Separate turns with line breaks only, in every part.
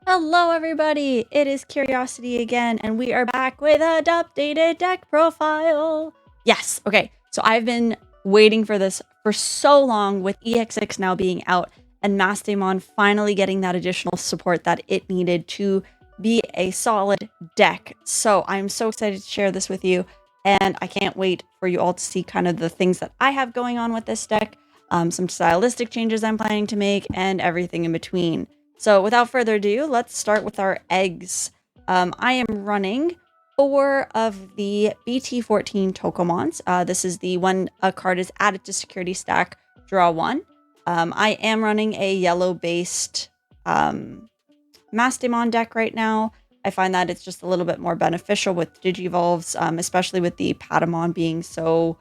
Hello everybody, it is Curiosity again, and we are back with an updated deck profile. Yes, okay, so I've been waiting for this for so long with EX6 now being out and Mastemon finally getting that additional support that it needed to be a solid deck. So I'm so excited to share this with you, and I can't wait for you all to see kind of the things that I have going on with this deck, some stylistic changes I'm planning to make, and everything in between. So without further ado, let's start with our eggs. I am running 4 of the BT14 Tokomons. This is the one a card is added to security stack, draw 1. I am running a yellow-based Mastemon deck right now. I find that it's just a little bit more beneficial with Digivolves, especially with the Patamon being so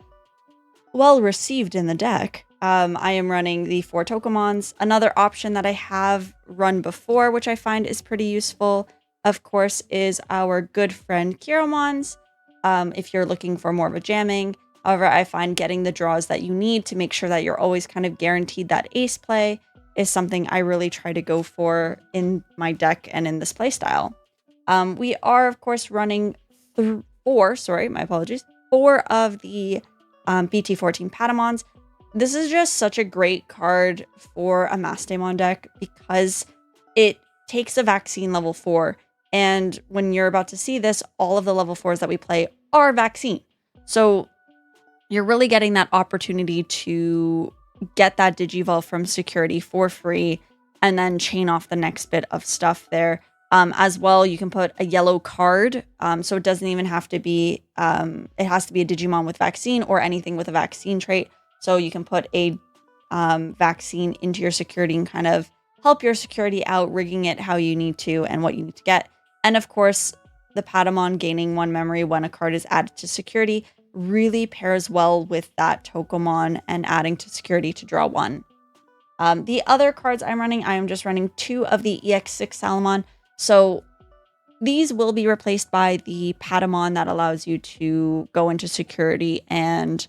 well received in the deck. I am running the 4 Tokomons. Another option that I have run before, which I find is pretty useful, of course, is our good friend Kiromons, if you're looking for more of a jamming. However, I find getting the draws that you need to make sure that you're always kind of guaranteed that ace play is something I really try to go for in my deck and in this playstyle. We are, of course, running 4 of the BT14 Patamons. This is just such a great card for a Mastemon deck because it takes a vaccine level 4. And when you're about to see this, all of the level 4s that we play are vaccine. So you're really getting that opportunity to get that Digivolve from security for free and then chain off the next bit of stuff there. As well, you can put a yellow card, so it doesn't even have to be, it has to be a Digimon with vaccine or anything with a vaccine trait. So you can put a vaccine into your security and kind of help your security out, rigging it how you need to and what you need to get. And of course, the Patamon gaining 1 memory when a card is added to security really pairs well with that Tokomon and adding to security to draw 1. The other cards I'm running, I am just running 2 of the EX6 Salamon. So these will be replaced by the Patamon that allows you to go into security and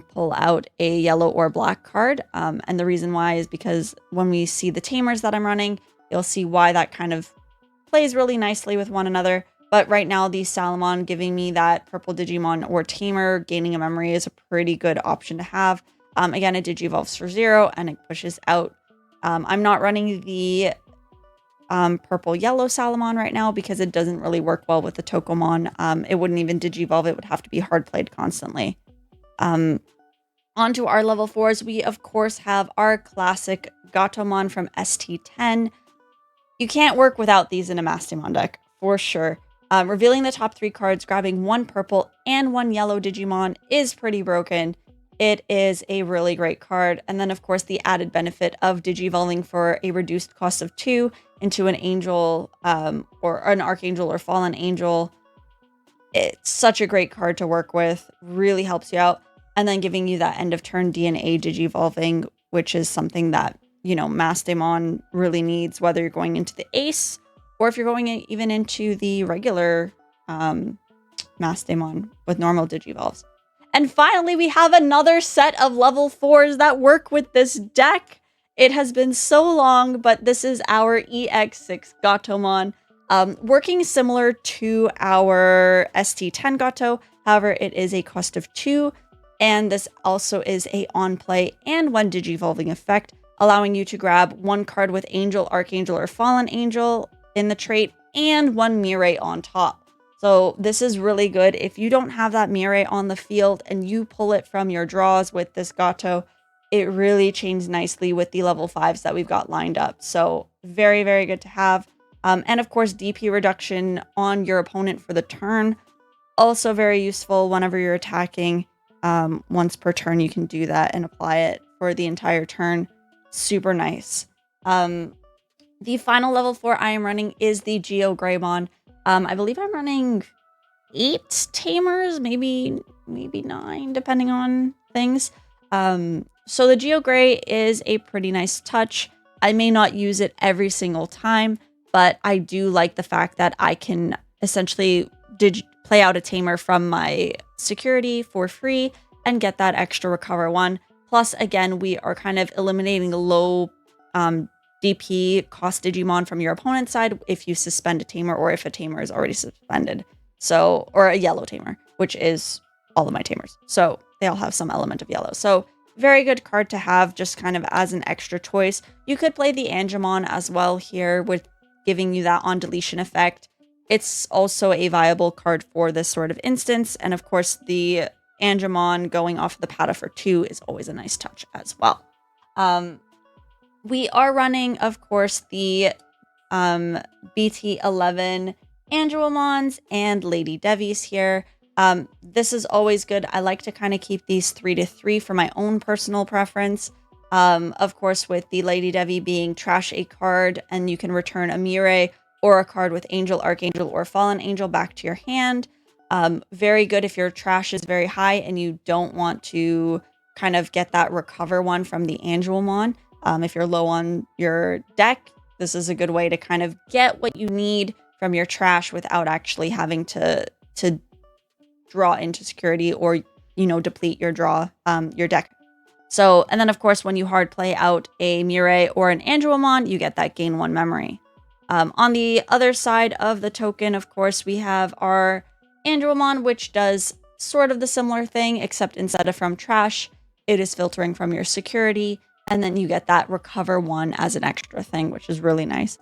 pull out a yellow or black card. And the reason why is because when we see the Tamers that I'm running, you'll see why that kind of plays really nicely with one another. But right now, the Salamon giving me that purple Digimon or Tamer gaining a memory is a pretty good option to have. Again, it Digivolves for 0 and it pushes out. I'm not running the purple yellow Salamon right now because it doesn't really work well with the Tokomon. It wouldn't even Digivolve, it would have to be hard played constantly. Onto our level 4s, we of course have our classic Gatomon from ST10. You can't work without these in a Mastemon deck, for sure. Revealing the top 3 cards, grabbing 1 purple and 1 yellow Digimon is pretty broken. It is a really great card. And then, of course, the added benefit of Digivolving for a reduced cost of 2 into an angel or an archangel or fallen angel. It's such a great card to work with. Really helps you out. And then giving you that end of turn DNA Digivolving, which is something that, you know, Mastemon really needs, whether you're going into the Ace or if you're going even into the regular Mastemon with normal Digivolves. And finally, we have another set of level 4s that work with this deck. It has been so long, but this is our EX6 Gatomon. Working similar to our ST10 Gato, however, it is a cost of 2. And this also is a on-play and 1 Digivolving effect, allowing you to grab 1 card with Angel, Archangel, or Fallen Angel in the trait and 1 Mirai on top. So this is really good. If you don't have that Mirai on the field and you pull it from your draws with this Gato, it really chains nicely with the level 5s that we've got lined up. So very, very good to have. And of course, DP reduction on your opponent for the turn. Also very useful whenever you're attacking. Once per turn, you can do that and apply it for the entire turn. Super nice. The final level 4 I am running is the Geo Greymon. I believe I'm running 8 Tamers, maybe 9, depending on things. So the Geo Grey is a pretty nice touch. I may not use it every single time, but I do like the fact that I can essentially play out a Tamer from my security for free and get that extra recover 1. Plus, again, we are kind of eliminating low DP cost Digimon from your opponent's side if you suspend a Tamer or if a Tamer is already suspended. So, or a yellow Tamer, which is all of my Tamers. So they all have some element of yellow. So very good card to have just kind of as an extra choice. You could play the Angewomon as well here with giving you that on deletion effect. It's also a viable card for this sort of instance. And of course, the Angewomon going off the Pata for 2 is always a nice touch as well. We are running, of course, the BT11 Angewomons and Lady Devies here. This is always good. I like to kind of keep these 3-3 for my own personal preference. Of course, with the Lady Devi being trash a card, and you can return a Mirai or a card with Angel, Archangel, or Fallen Angel back to your hand. Very good if your trash is very high and you don't want to kind of get that recover one from the Angewomon. If you're low on your deck, this is a good way to kind of get what you need from your trash without actually having to draw into security or, you know, deplete your deck. So, and then of course, when you hard play out a Mirai or an Angewomon, you get that gain 1 memory. On the other side of the token, of course, we have our Angewomon, which does sort of the similar thing, except instead of from trash, it is filtering from your security. And then you get that recover 1 as an extra thing, which is really nice.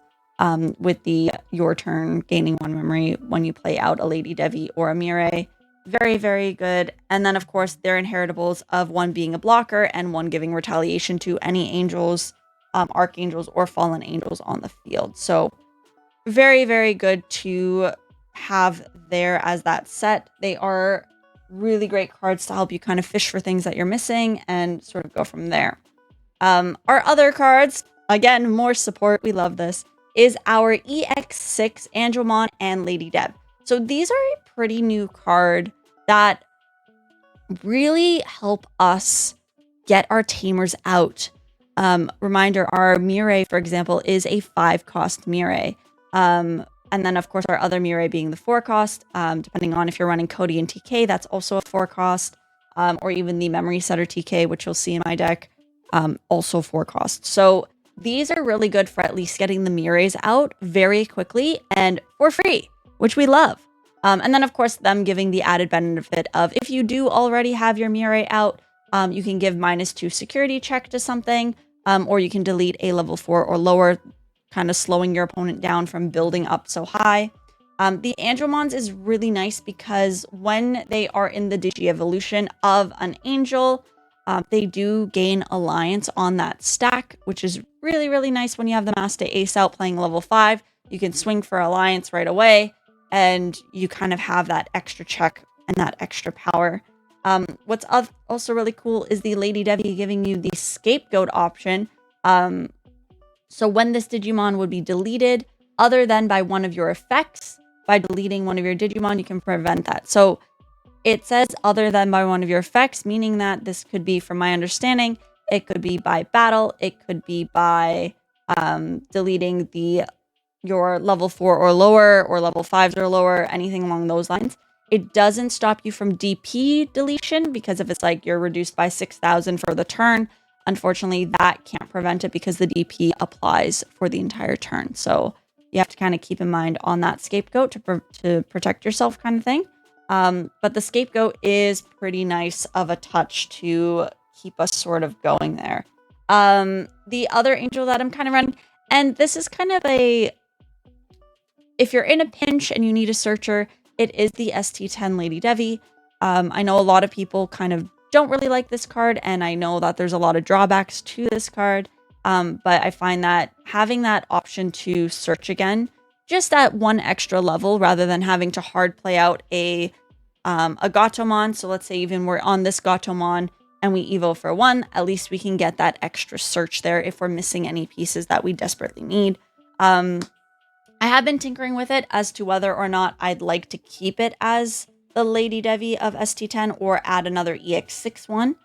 With the your turn gaining 1 memory when you play out a Lady Devi or a Mirai. Very, very good. And then, of course, their inheritables of 1 being a blocker and 1 giving retaliation to any angels, archangels, or fallen angels on the field. So very, very good to have there as that set. They are really great cards to help you kind of fish for things that you're missing and sort of go from there. Our other cards, again, more support, we love this, is our EX6 Angewomon and Lady Deb. So these are a pretty new card that really help us get our Tamers out. Reminder, our Mirai, for example, is a 5-cost Mirai. And then, of course, our other Mirai being the 4-cost. Depending on if you're running Cody and TK, that's also a 4-cost. Or even the Memory Setter TK, which you'll see in my deck, also 4-cost. So these are really good for at least getting the Mirais out very quickly and for free, which we love. And then, of course, them giving the added benefit of if you do already have your Mirai out, you can give -2 security check to something, or you can delete a level 4 or lower, kind of slowing your opponent down from building up so high. The Angewomons is really nice because when they are in the Digi-evolution of an Angel, they do gain Alliance on that stack, which is really, really nice when you have the Mastemon ACE out playing level 5. You can swing for Alliance right away, and you kind of have that extra check and that extra power. What's also really cool is the Lady Devi giving you the Scapegoat option. So when this Digimon would be deleted, other than by one of your effects, by deleting one of your Digimon, you can prevent that. So it says other than by one of your effects, meaning that this could be, from my understanding, it could be by battle, it could be by deleting your level 4 or lower, or level 5s or lower, anything along those lines. It doesn't stop you from DP deletion, because if it's like you're reduced by 6,000 for the turn, unfortunately that can't prevent it because the DP applies for the entire turn. So you have to kind of keep in mind on that Scapegoat to protect yourself, kind of thing. But the Scapegoat is pretty nice of a touch to keep us sort of going there. The other angel that I'm kind of running, and this is kind of if you're in a pinch and you need a searcher, it is the ST10 Lady Devi. I know a lot of people kind of don't really like this card, and I know that there's a lot of drawbacks to this card, but I find that having that option to search again, just at 1 extra level, rather than having to hard play out a Gatomon. So let's say even we're on this Gatomon and we evo for 1, at least we can get that extra search there if we're missing any pieces that we desperately need. I have been tinkering with it as to whether or not I'd like to keep it as the Lady Devi of ST10 or add another EX6 one.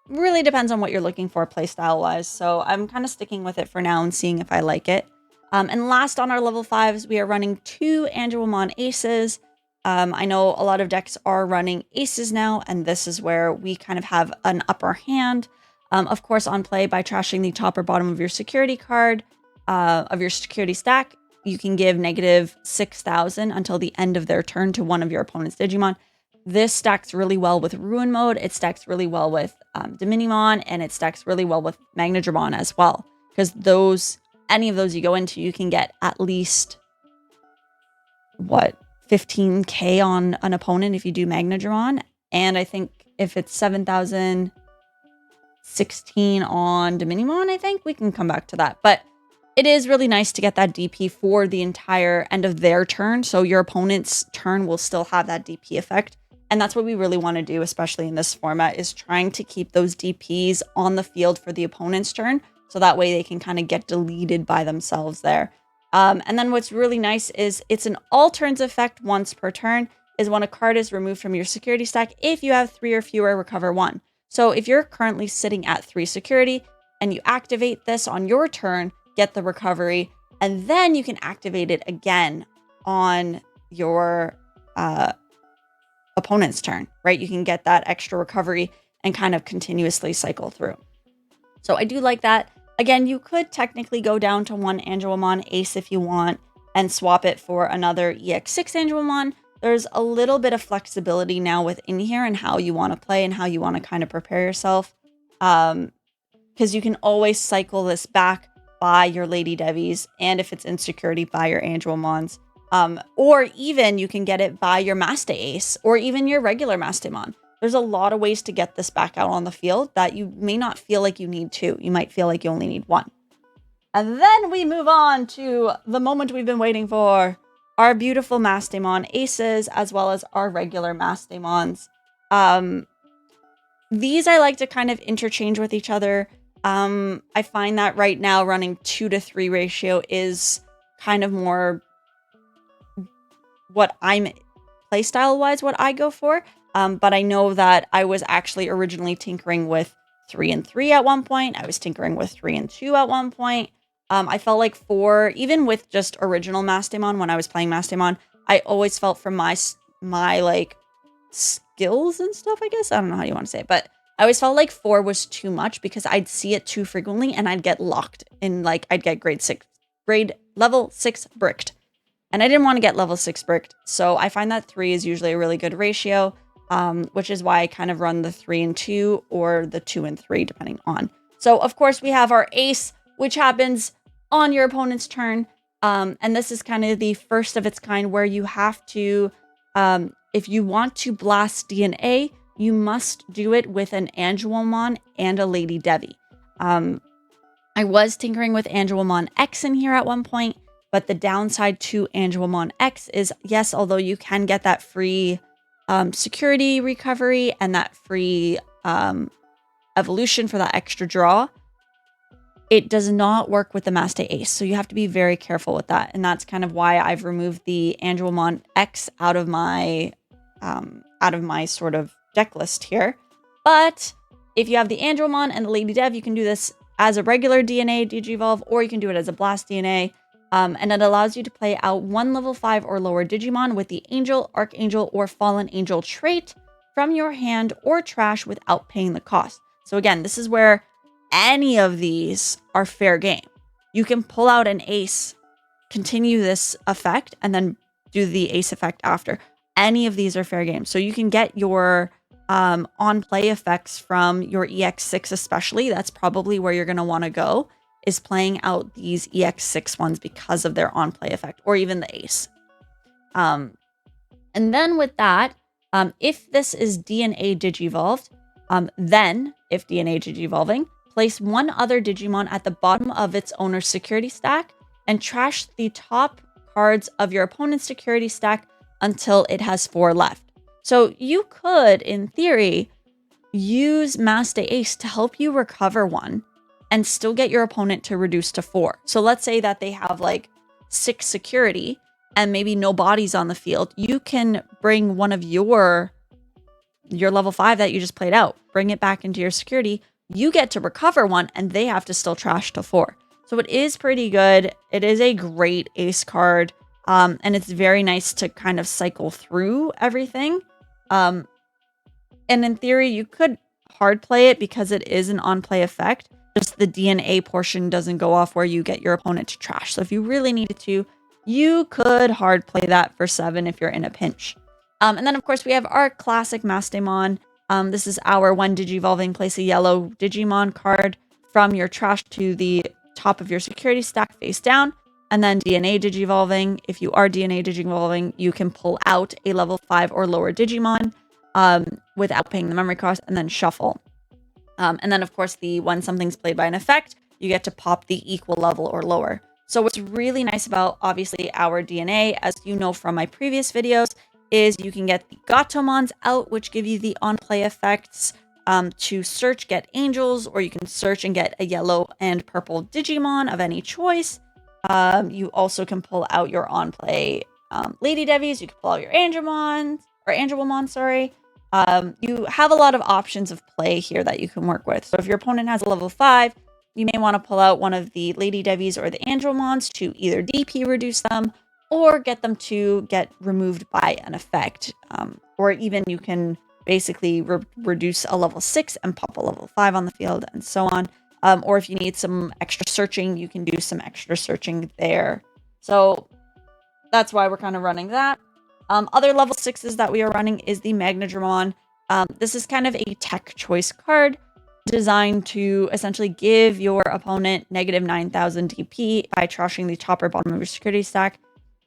Really depends on what you're looking for playstyle wise. So I'm kind of sticking with it for now and seeing if I like it. And last on our level 5s, we are running 2 Angewomon Aces. I know a lot of decks are running Aces now, and this is where we kind of have an upper hand. Of course, on play, by trashing the top or bottom of your security card, of your security stack, you can give negative 6,000 until the end of their turn to one of your opponent's Digimon. This stacks really well with Ruin Mode. It stacks really well with Diminimon, and it stacks really well with Magnadramon as well. Because any of those you go into, you can get at least, 15k on an opponent if you do Magnadramon. And I think if it's 7,016 on Diminimon, I think we can come back to that. But it is really nice to get that DP for the entire end of their turn. So your opponent's turn will still have that DP effect. And that's what we really want to do, especially in this format, is trying to keep those DPs on the field for the opponent's turn. So that way they can kind of get deleted by themselves there. And then what's really nice is it's an all turns effect once per turn, is when a card is removed from your security stack if you have 3 or fewer, recover 1. So if you're currently sitting at 3 security and you activate this on your turn, get the recovery, and then you can activate it again on your opponent's turn, right? You can get that extra recovery and kind of continuously cycle through. So I do like that. Again, you could technically go down to one Angewomon Ace if you want and swap it for another EX6 Angewomon. There's a little bit of flexibility now within here and how you want to play and how you want to kind of prepare yourself. Because you can always cycle this back by your Lady Devies, and if it's in security, by your Angewomons. Or even you can get it by your Mastemon Ace or even your regular Mastemon. There's a lot of ways to get this back out on the field that you may not feel like you need 2. You might feel like you only need 1. And then we move on to the moment we've been waiting for, our beautiful Mastemon Aces, as well as our regular Mastemons. These I like to kind of interchange with each other. I find that right now running 2 to 3 ratio is kind of more what I'm playstyle wise, what I go for. But I know that I was actually originally tinkering with 3 and 3 at one point. I was tinkering with 3 and 2 at one point. I felt like 4, even with just original Mastemon, when I was playing Mastemon, I always felt from my like skills and stuff, I guess. I don't know how you want to say it, but I always felt like 4 was too much because I'd see it too frequently and I'd get locked in, like, I'd get level 6 bricked. And I didn't want to get level 6 bricked. So I find that 3 is usually a really good ratio, which is why I kind of run the 3 and 2 or the 2 and 3, depending on. So, of course, we have our ace, which happens on your opponent's turn. And this is kind of the first of its kind where you have to, if you want to blast DNA, you must do it with an Angewomon and a Lady Devi. I was tinkering with Angewomon X in here at one point, but the downside to Angewomon X is, yes, although you can get that free security recovery and that free evolution for that extra draw, it does not work with the Mastemon Ace. So you have to be very careful with that. And that's kind of why I've removed the Angewomon X out of my sort of deck list here. But if you have the Angewomon and the Lady Dev, you can do this as a regular DNA Digivolve, or you can do it as a Blast DNA. And it allows you to play out 1 level 5 or lower Digimon with the Angel, Archangel, or Fallen Angel trait from your hand or trash without paying the cost. So again, this is where any of these are fair game. You can pull out an ace, continue this effect, and then do the ace effect after. Any of these are fair game. So you can get your on-play effects from your EX6 especially. That's probably where you're going to want to go, is playing out these EX6 ones because of their on-play effect, or even the ace. And then with that, if this is DNA Digivolved, then, if DNA Digivolving, place 1 other Digimon at the bottom of its owner's security stack and trash the top cards of your opponent's security stack until it has 4 left. So you could, in theory, use Mastemon Ace to help you recover 1 and still get your opponent to reduce to 4. So let's say that they have like 6 security and maybe no bodies on the field. You can bring one of your level 5 that you just played out, bring it back into your security. You get to recover 1 and they have to still trash to 4. So it is pretty good. It is a great ace card. And it's very nice to kind of cycle through everything. And in theory, you could hard play it because it is an on-play effect. Just the DNA portion doesn't go off where you get your opponent to trash. So if you really needed to, you could hard play that for 7 if you're in a pinch. And then, of course, we have our classic Mastemon. This is our when Digivolving, place a yellow Digimon card from your trash to the top of your security stack face down. And then DNA Digivolving. If you are DNA Digivolving, you can pull out a level 5 or lower Digimon without paying the memory cost, and then shuffle. And then, of course, when something's played by an effect, you get to pop the equal level or lower. So what's really nice about, obviously, our DNA, as you know from my previous videos, is you can get the Gatomons out, which give you the on-play effects to search, get angels, or you can search and get a yellow and purple Digimon of any choice. You also can pull out your on-play Lady Devies. You can pull out your Angewomon, sorry. You have a lot of options of play here that you can work with. So if your opponent has a level 5, you may want to pull out one of the Lady Devies or the Angewomons to either DP reduce them or get them to get removed by an effect. Or even you can basically reduce a level 6 and pop a level 5 on the field and so on. Or if you need some extra searching, you can do some extra searching there. So that's why we're kind of running that. Other level 6s that we are running is the Angewomon. This is kind of a tech choice card designed to essentially give your opponent negative 9,000 DP by trashing the top or bottom of your security stack.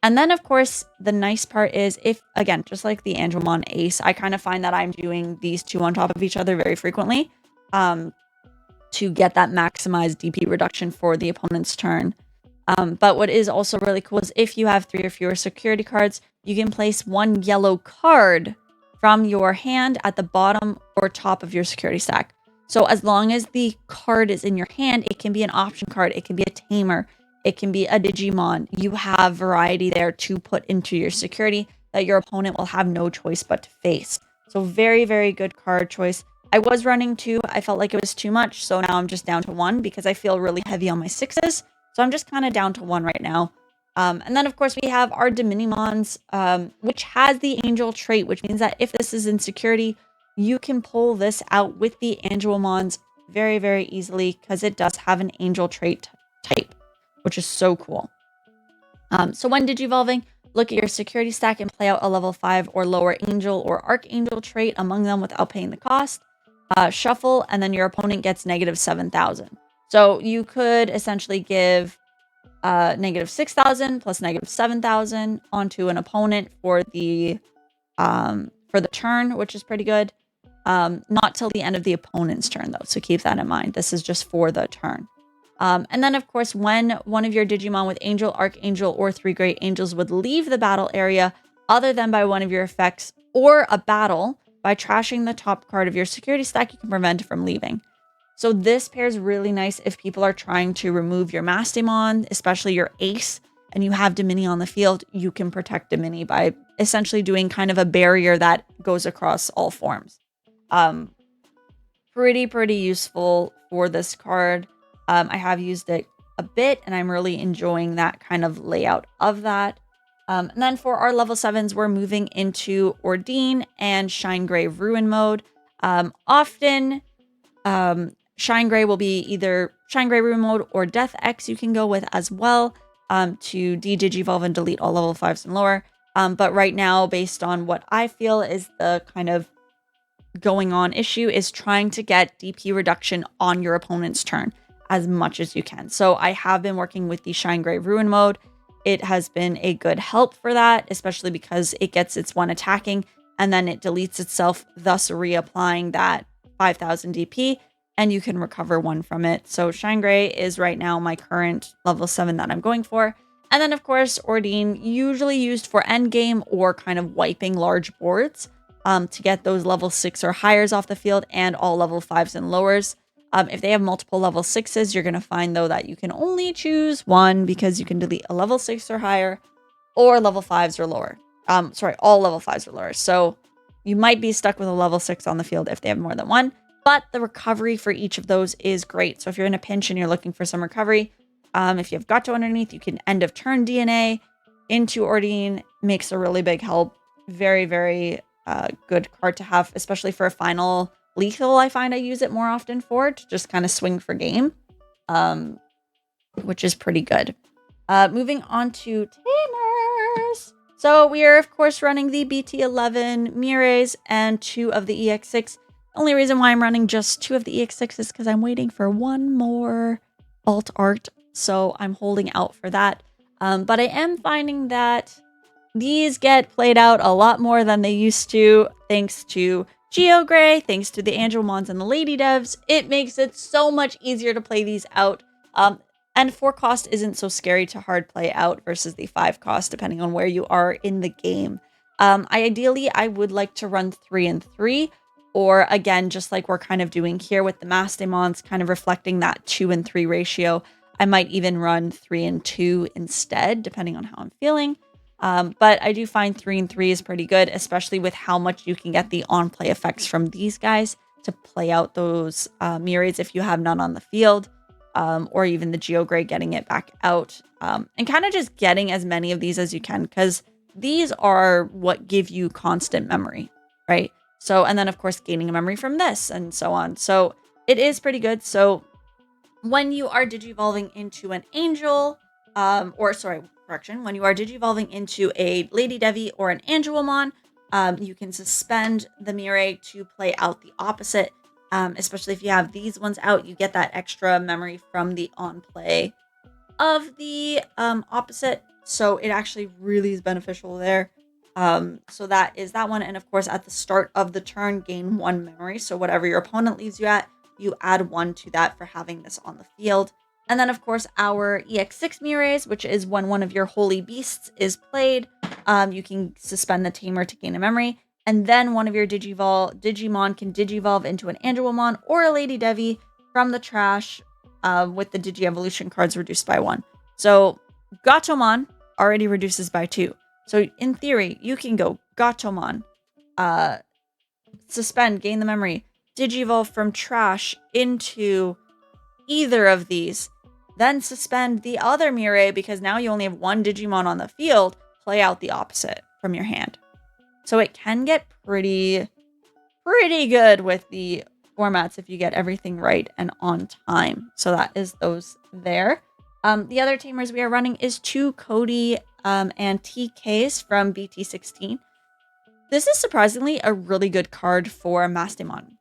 And then, of course, the nice part is if, again, just like the Angewomon Ace, I kind of find that I'm doing these two on top of each other very frequently to get that maximized DP reduction for the opponent's turn. But what is also really cool is if you have 3 or fewer security cards, you can place 1 yellow card from your hand at the bottom or top of your security stack. So as long as the card is in your hand, it can be an option card, it can be a Tamer, it can be a Digimon. You have variety there to put into your security that your opponent will have no choice but to face. So very, very good card choice. I was running 2. I felt like it was too much. So now I'm just down to 1 because I feel really heavy on my 6s. So I'm just kind of down to 1 right now. And then, of course, we have our Diminimons, which has the Angel trait, which means that if this is in security, you can pull this out with the Angewomons very, very easily because it does have an Angel trait type, which is so cool. So when Digivolving, look at your security stack and play out a level 5 or lower Angel or Archangel trait among them without paying the cost. Shuffle, and then your opponent gets negative 7,000. So you could essentially give negative 6,000 plus negative 7,000 onto an opponent for the turn, which is pretty good. Not till the end of the opponent's turn, though, so keep that in mind. This is just for the turn. And then, of course, when one of your Digimon with Angel, Archangel, or 3 Great Angels would leave the battle area, other than by one of your effects or a battle, by trashing the top card of your security stack, you can prevent it from leaving. So this pairs really nice if people are trying to remove your Mastemon, especially your Ace, and you have Dimini on the field. You can protect Dimini by essentially doing kind of a barrier that goes across all forms. Pretty useful for this card. I have used it a bit, and I'm really enjoying that kind of layout of that. And then for our level 7s, we're moving into Ordean and Shine Gray Ruin mode. Often, Shine Gray will be either Shine Gray Ruin mode or Death X you can go with as well to de-digivolve and delete all level 5s and lower. But right now, based on what I feel is the kind of going on issue, is trying to get DP reduction on your opponent's turn as much as you can. So I have been working with the Shine Gray Ruin mode. It has been a good help for that, especially because it gets its 1 attacking and then it deletes itself, thus reapplying that 5,000 DP, and you can recover 1 from it. So Shine Gray is right now my current level 7 that I'm going for. And then, of course, Ordean, usually used for endgame or kind of wiping large boards to get those level 6 or higher off the field and all level 5s and lowers. If they have multiple level 6s, you're going to find, though, that you can only choose 1 because you can delete a level 6 or higher or level 5s or lower. All level 5s or lower. So you might be stuck with a level 6 on the field if they have more than 1, but the recovery for each of those is great. So if you're in a pinch and you're looking for some recovery, if you have Gato underneath, you can end of turn DNA into Ordean. Makes a really big help. Very, very good card to have, especially for a final lethal, I find I use it more often for, to just kind of swing for game, which is pretty good. Moving on to Tamers. So we are, of course, running the BT11 Mires and 2 of the EX6. The only reason why I'm running just 2 of the EX6 is because I'm waiting for one more alt art. So I'm holding out for that. But I am finding that these get played out a lot more than they used to, thanks to GeoGray, thanks to the Angewomons and the Lady Devs. It makes it so much easier to play these out. And 4 cost isn't so scary to hard play out versus the 5 cost, depending on where you are in the game. Ideally, I would like to run 3 and 3, or again, just like we're kind of doing here with the Mastemons, kind of reflecting that 2 and 3 ratio. I might even run 3 and 2 instead, depending on how I'm feeling. But I do find 3 and 3 is pretty good, especially with how much you can get the on-play effects from these guys to play out those myriads if you have none on the field. Or even the GeoGray getting it back out, and kind of just getting as many of these as you can, because these are what give you constant memory, right? So, and then of course gaining a memory from this and so on. So it is pretty good. So when you are digivolving into an angel, when you are digivolving into a Lady Devi or an Angewomon, you can suspend the Mirai to play out the opposite. Especially if you have these ones out, you get that extra memory from the on play of the opposite. So it actually really is beneficial there. So that is that one. And of course, at the start of the turn, gain 1 memory. So whatever your opponent leaves you at, you add 1 to that for having this on the field. And then of course, our EX6 Mires, which is when one of your holy beasts is played. You can suspend the tamer to gain a memory. And then one of your Digimon can digivolve into an Angewomon or a Lady Devi from the trash with the Digi-Evolution cards reduced by 1. So Gatomon already reduces by 2. So in theory, you can go Gatomon, suspend, gain the memory, Digivolve from trash into either of these, then suspend the other Mirai because now you only have 1 Digimon on the field, play out the opposite from your hand. So it can get pretty good with the formats if you get everything right and on time. So that is those there. The other Tamers we are running is 2 Cody and TKs from BT16. This is surprisingly a really good card for Mastemon.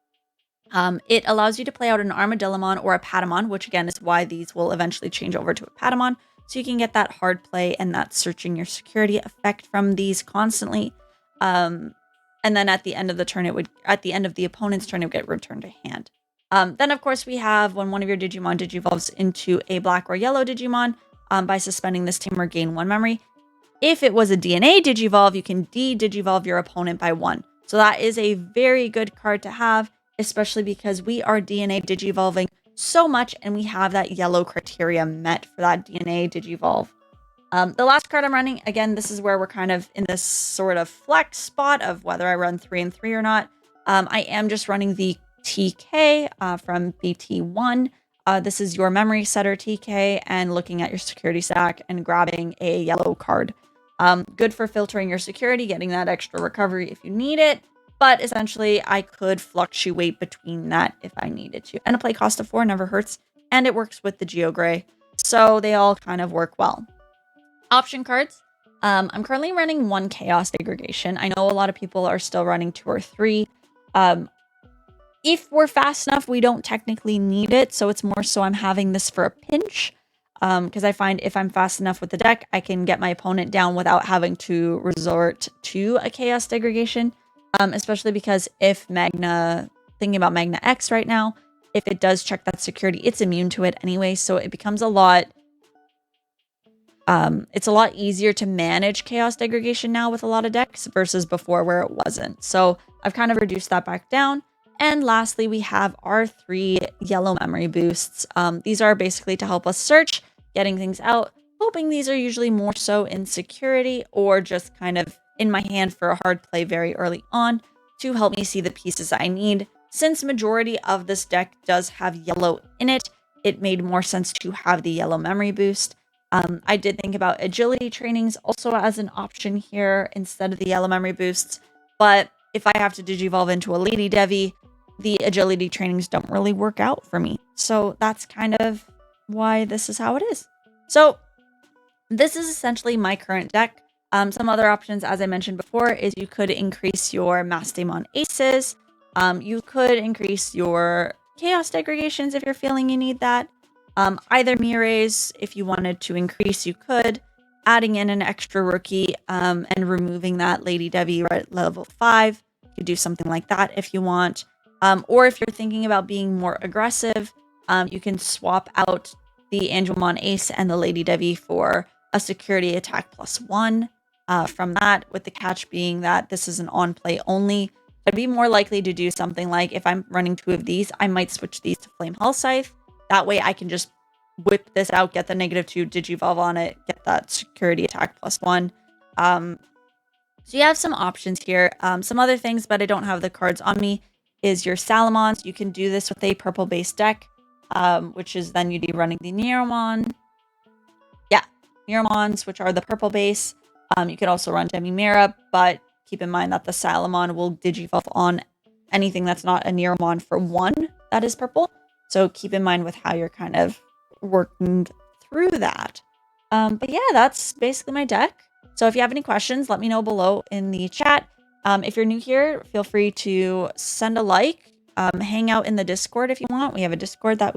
It allows you to play out an Armadillomon or a Patamon, which again is why these will eventually change over to a Patamon. So you can get that hard play and that searching your security effect from these constantly. And then at the end of the turn, at the end of the opponent's turn, it would get returned to hand. Then of course we have when one of your Digimon digivolves into a black or yellow Digimon, by suspending this tamer, gain 1 memory. If it was a DNA digivolve, you can de-digivolve your opponent by 1. So that is a very good card to have, especially because we are DNA digivolving so much and we have that yellow criteria met for that DNA digivolve. The last card I'm running, again, this is where we're kind of in this sort of flex spot of whether I run 3 and 3 or not. I am just running the TK from BT1. This is your memory setter TK and looking at your security stack and grabbing a yellow card. Good for filtering your security, getting that extra recovery if you need it. But essentially, I could fluctuate between that if I needed to. And a play cost of 4 never hurts. And it works with the GeoGray. So they all kind of work well. Option cards. I'm currently running 1 Chaos Degradation. I know a lot of people are still running 2 or 3. If we're fast enough, we don't technically need it. So it's more so I'm having this for a pinch. Because I find if I'm fast enough with the deck, I can get my opponent down without having to resort to a Chaos Degradation. Especially because if thinking about Magna X right now, if it does check that security, it's immune to it anyway. So it becomes it's a lot easier to manage Chaos Degradation now with a lot of decks versus before where it wasn't. So I've kind of reduced that back down. And lastly, we have our 3 yellow memory boosts. These are basically to help us search, getting things out, hoping these are usually more so in security or just kind of in my hand for a hard play very early on to help me see the pieces I need. Since majority of this deck does have yellow in it, it made more sense to have the yellow memory boost. I did think about agility trainings also as an option here instead of the yellow memory boosts. But if I have to digivolve into a Lady Devi, the agility trainings don't really work out for me. So that's kind of why this is how it is. So this is essentially my current deck. Some other options, as I mentioned before, is you could increase your Mastemon Aces. You could increase your Chaos Degradations if you're feeling you need that. Either Mires, if you wanted to increase, you could. Adding in an extra rookie and removing that Lady Debbie at level 5. You could do something like that if you want. Or if you're thinking about being more aggressive, you can swap out the Angewomon Ace and the Lady Debbie for a security attack +1 from that, with the catch being that this is an on-play only. I'd be more likely to do something like, if I'm running 2 of these, I might switch these to Flame Hull Scythe. That way I can just whip this out, get the -2 Digivolve on it, get that security attack +1. So you have some options here. Some other things, but I don't have the cards on me, is your Salamons. You can do this with a purple-based deck, which is then you'd be running the Neuromon. Yeah, Neuromons, which are the purple base. You could also run Demimera, but keep in mind that the Salamon will Digivolve on anything that's not a Neuromon for 1 that is purple. So keep in mind with how you're kind of working through that. But yeah, that's basically my deck. So if you have any questions, let me know below in the chat. If you're new here, feel free to send a like, hang out in the Discord if you want. We have a Discord that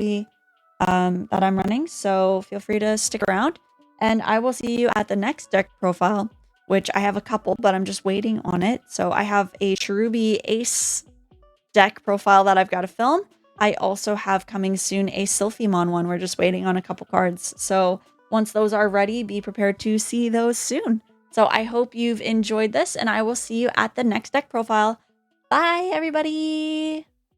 I'm running, so feel free to stick around. And I will see you at the next deck profile, which I have a couple, but I'm just waiting on it. So I have a Cherubi Ace deck profile that I've got to film. I also have coming soon a Sylphimon one. We're just waiting on a couple cards. So once those are ready, be prepared to see those soon. So I hope you've enjoyed this, and I will see you at the next deck profile. Bye, everybody!